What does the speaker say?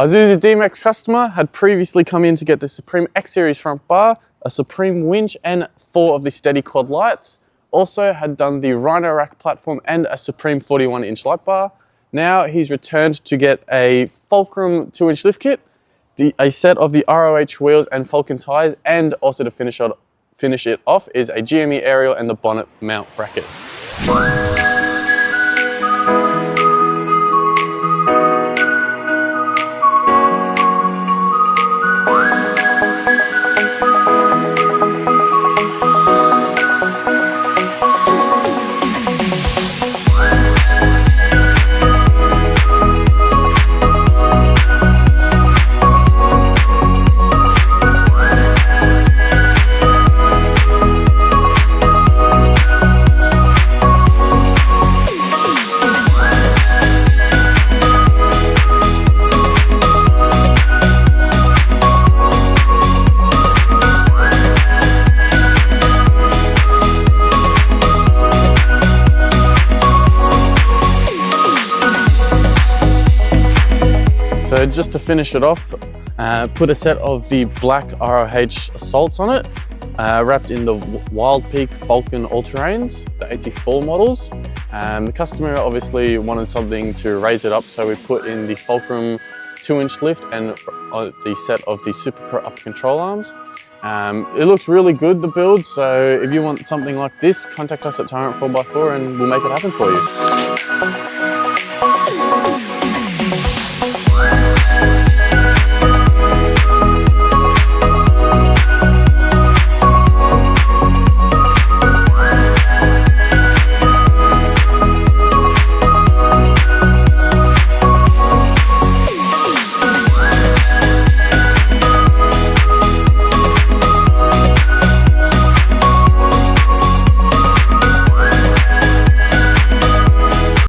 Our Isuzu D-MAX customer had previously come in to get the Supreme X Series front bar, a Supreme Winch and 4 of the STEDI quad lights. Also had done the Rhino-Rack platform and a Supreme 41-inch light bar. Now he's returned to get a Falken 2-inch lift kit, a set of the ROH wheels and Falken tyres, and also to finish it off is a GME aerial and the bonnet mount bracket. So just to finish it off, put a set of the black ROH assaults on it, wrapped in the Wildpeak Falken all-terrains, the 84 models. The customer obviously wanted something to raise it up, so we put in the Falken 2-inch lift and the set of the SuperPro upper control arms. It looks really good, the build, so if you want something like this, contact us at Tyrant 4x4 and we'll make it happen for you.